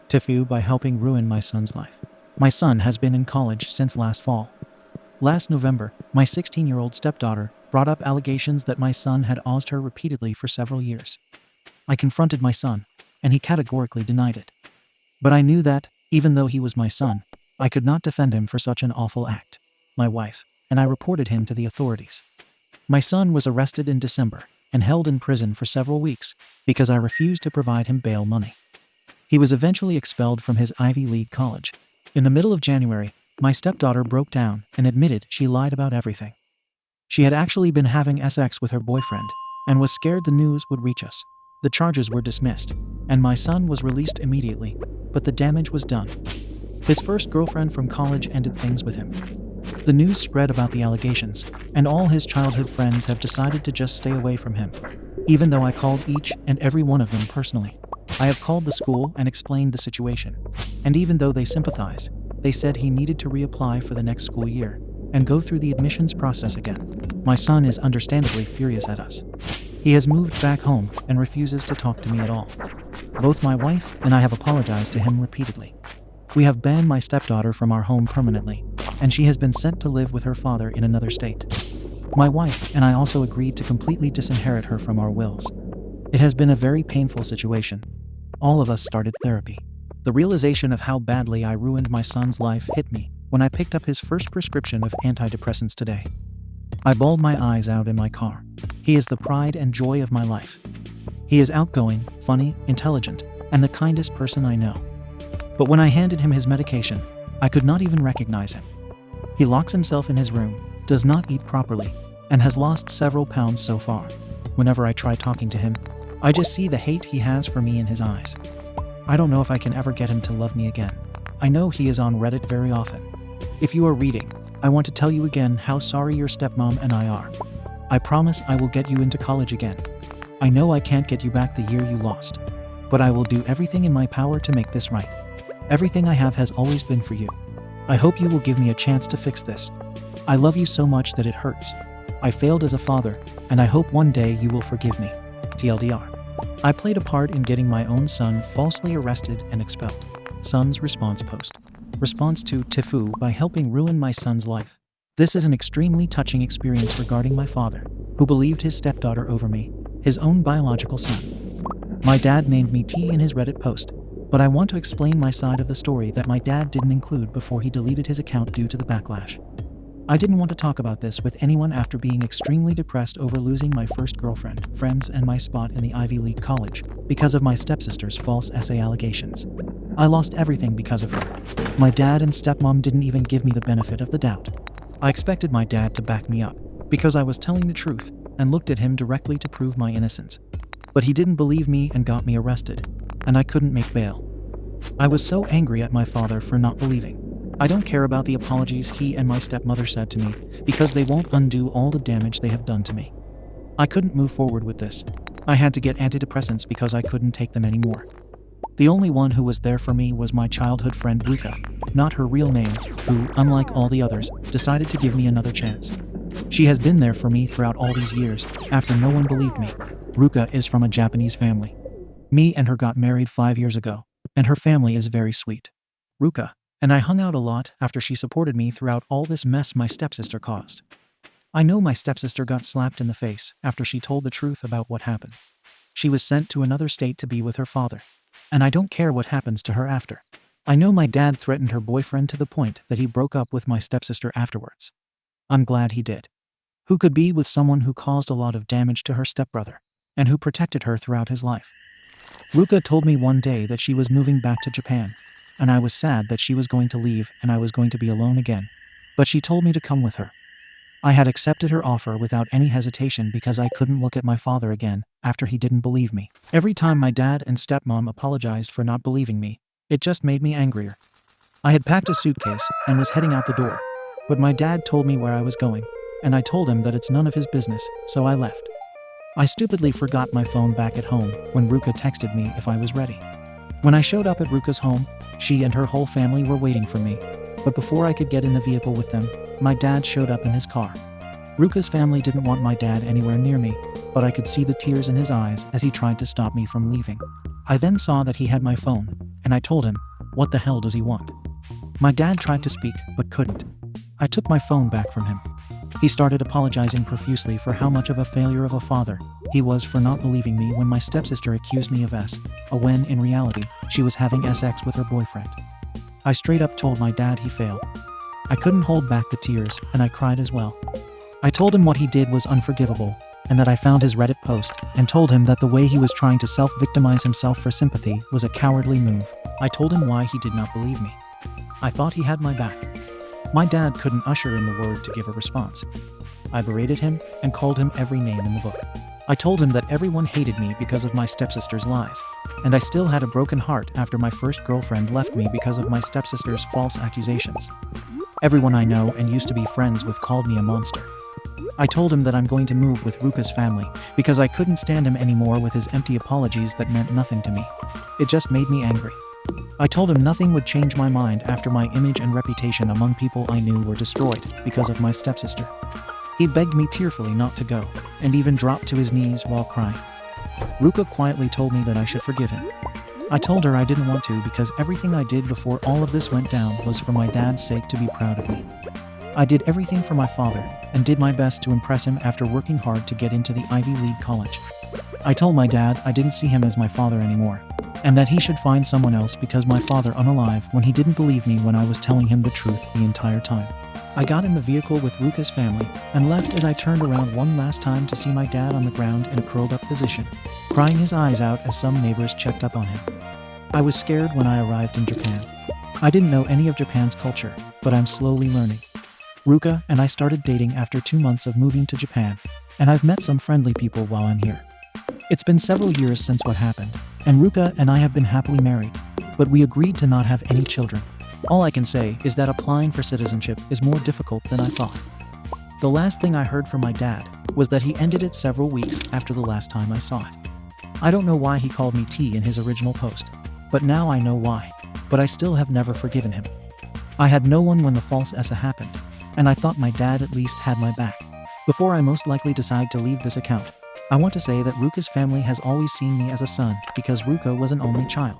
TIFU by helping ruin my son's life. My son has been in college since last fall. Last November, my 16-year-old stepdaughter brought up allegations that my son had osed her repeatedly for several years. I confronted my son, and he categorically denied it. But I knew that, even though he was my son, I could not defend him for such an awful act. My wife and I reported him to the authorities. My son was arrested in December and held in prison for several weeks because I refused to provide him bail money. He was eventually expelled from his Ivy League college. In the middle of January, my stepdaughter broke down and admitted she lied about everything. She had actually been having sex with her boyfriend and was scared the news would reach us. The charges were dismissed, and my son was released immediately, but the damage was done. His first girlfriend from college ended things with him. The news spread about the allegations, and all his childhood friends have decided to just stay away from him, even though I called each and every one of them personally. I have called the school and explained the situation, and even though they sympathized, they said he needed to reapply for the next school year and go through the admissions process again. My son is understandably furious at us. He has moved back home and refuses to talk to me at all. Both my wife and I have apologized to him repeatedly. We have banned my stepdaughter from our home permanently, and she has been sent to live with her father in another state. My wife and I also agreed to completely disinherit her from our wills. It has been a very painful situation. All of us started therapy. The realization of how badly I ruined my son's life hit me when I picked up his first prescription of antidepressants today. I bawled my eyes out in my car. He is the pride and joy of my life. He is outgoing, funny, intelligent, and the kindest person I know. But when I handed him his medication, I could not even recognize him. He locks himself in his room, does not eat properly, and has lost several pounds so far. Whenever I try talking to him, I just see the hate he has for me in his eyes. I don't know if I can ever get him to love me again. I know he is on Reddit very often. If you are reading, I want to tell you again how sorry your stepmom and I are. I promise I will get you into college again. I know I can't get you back the year you lost, but I will do everything in my power to make this right. Everything I have has always been for you. I hope you will give me a chance to fix this. I love you so much that it hurts. I failed as a father, and I hope one day you will forgive me. TLDR. I played a part in getting my own son falsely arrested and expelled. Son's response post. Response to TIFU by helping ruin my son's life. This is an extremely touching experience regarding my father, who believed his stepdaughter over me, his own biological son. My dad named me T in his Reddit post, but I want to explain my side of the story that my dad didn't include before he deleted his account due to the backlash. I didn't want to talk about this with anyone after being extremely depressed over losing my first girlfriend, friends, and my spot in the Ivy League college because of my stepsister's false essay allegations. I lost everything because of her. My dad and stepmom didn't even give me the benefit of the doubt. I expected my dad to back me up because I was telling the truth and looked at him directly to prove my innocence. But he didn't believe me and got me arrested, and I couldn't make bail. I was so angry at my father for not believing. I don't care about the apologies he and my stepmother said to me because they won't undo all the damage they have done to me. I couldn't move forward with this. I had to get antidepressants because I couldn't take them anymore. The only one who was there for me was my childhood friend Ruka, not her real name, who, unlike all the others, decided to give me another chance. She has been there for me throughout all these years, after no one believed me. Ruka is from a Japanese family. Me and her got married 5 years ago, and her family is very sweet. Ruka and I hung out a lot after she supported me throughout all this mess my stepsister caused. I know my stepsister got slapped in the face after she told the truth about what happened. She was sent to another state to be with her father, and I don't care what happens to her after. I know my dad threatened her boyfriend to the point that he broke up with my stepsister afterwards. I'm glad he did. Who could be with someone who caused a lot of damage to her stepbrother, and who protected her throughout his life? Ruka told me one day that she was moving back to Japan, and I was sad that she was going to leave and I was going to be alone again, but she told me to come with her. I had accepted her offer without any hesitation because I couldn't look at my father again after he didn't believe me. Every time my dad and stepmom apologized for not believing me, it just made me angrier. I had packed a suitcase and was heading out the door, but my dad told me where I was going, and I told him that it's none of his business, so I left. I stupidly forgot my phone back at home when Ruka texted me if I was ready. When I showed up at Ruka's home, she and her whole family were waiting for me, but before I could get in the vehicle with them, my dad showed up in his car. Ruka's family didn't want my dad anywhere near me, but I could see the tears in his eyes as he tried to stop me from leaving. I then saw that he had my phone, and I told him, "What the hell does he want?" My dad tried to speak, but couldn't. I took my phone back from him. He started apologizing profusely for how much of a failure of a father he was for not believing me when my stepsister accused me of when in reality, she was having sex with her boyfriend. I straight up told my dad he failed. I couldn't hold back the tears, and I cried as well. I told him what he did was unforgivable, and that I found his Reddit post and told him that the way he was trying to self-victimize himself for sympathy was a cowardly move. I told him why he did not believe me. I thought he had my back. My dad couldn't usher in the word to give a response. I berated him and called him every name in the book. I told him that everyone hated me because of my stepsister's lies, and I still had a broken heart after my first girlfriend left me because of my stepsister's false accusations. Everyone I know and used to be friends with called me a monster. I told him that I'm going to move with Ruka's family because I couldn't stand him anymore with his empty apologies that meant nothing to me. It just made me angry. I told him nothing would change my mind after my image and reputation among people I knew were destroyed because of my stepsister. He begged me tearfully not to go, and even dropped to his knees while crying. Ruka quietly told me that I should forgive him. I told her I didn't want to because everything I did before all of this went down was for my dad's sake to be proud of me. I did everything for my father and did my best to impress him after working hard to get into the Ivy League college. I told my dad I didn't see him as my father anymore, and that he should find someone else because my father unalive when he didn't believe me when I was telling him the truth the entire time. I got in the vehicle with Ruka's family and left as I turned around one last time to see my dad on the ground in a curled up position, crying his eyes out as some neighbors checked up on him. I was scared when I arrived in Japan. I didn't know any of Japan's culture, but I'm slowly learning. Ruka and I started dating after 2 months of moving to Japan, and I've met some friendly people while I'm here. It's been several years since what happened, and Ruka and I have been happily married, but we agreed to not have any children. All I can say is that applying for citizenship is more difficult than I thought. The last thing I heard from my dad was that he ended it several weeks after the last time I saw it. I don't know why he called me T in his original post, but now I know why, but I still have never forgiven him. I had no one when the false ESA happened, and I thought my dad at least had my back. Before I most likely decide to leave this account, I want to say that Ruka's family has always seen me as a son because Ruka was an only child.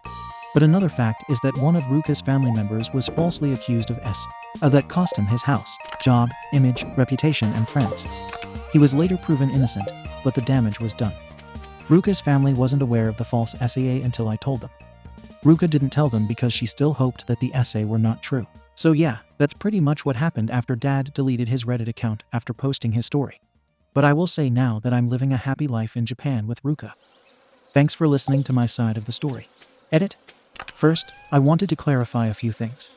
But another fact is that one of Ruka's family members was falsely accused of that cost him his house, job, image, reputation, and friends. He was later proven innocent, but the damage was done. Ruka's family wasn't aware of the false essay until I told them. Ruka didn't tell them because she still hoped that the essay were not true. So yeah, that's pretty much what happened after Dad deleted his Reddit account after posting his story. But I will say now that I'm living a happy life in Japan with Ruka. Thanks for listening to my side of the story. Edit. First, I wanted to clarify a few things.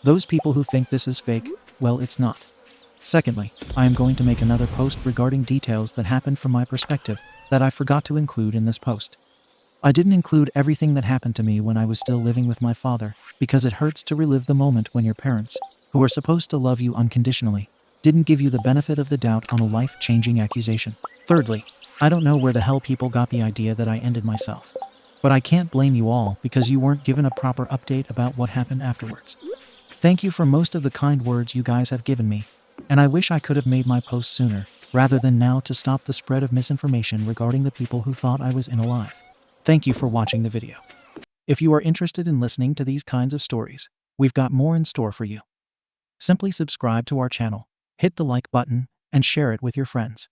Those people who think this is fake, well, it's not. Secondly, I am going to make another post regarding details that happened from my perspective that I forgot to include in this post. I didn't include everything that happened to me when I was still living with my father because it hurts to relive the moment when your parents, who are supposed to love you unconditionally, didn't give you the benefit of the doubt on a life-changing accusation. Thirdly, I don't know where the hell people got the idea that I ended myself. But I can't blame you all because you weren't given a proper update about what happened afterwards. Thank you for most of the kind words you guys have given me, and I wish I could have made my post sooner, rather than now to stop the spread of misinformation regarding the people who thought I was alive. Thank you for watching the video. If you are interested in listening to these kinds of stories, we've got more in store for you. Simply subscribe to our channel, hit the like button, and share it with your friends.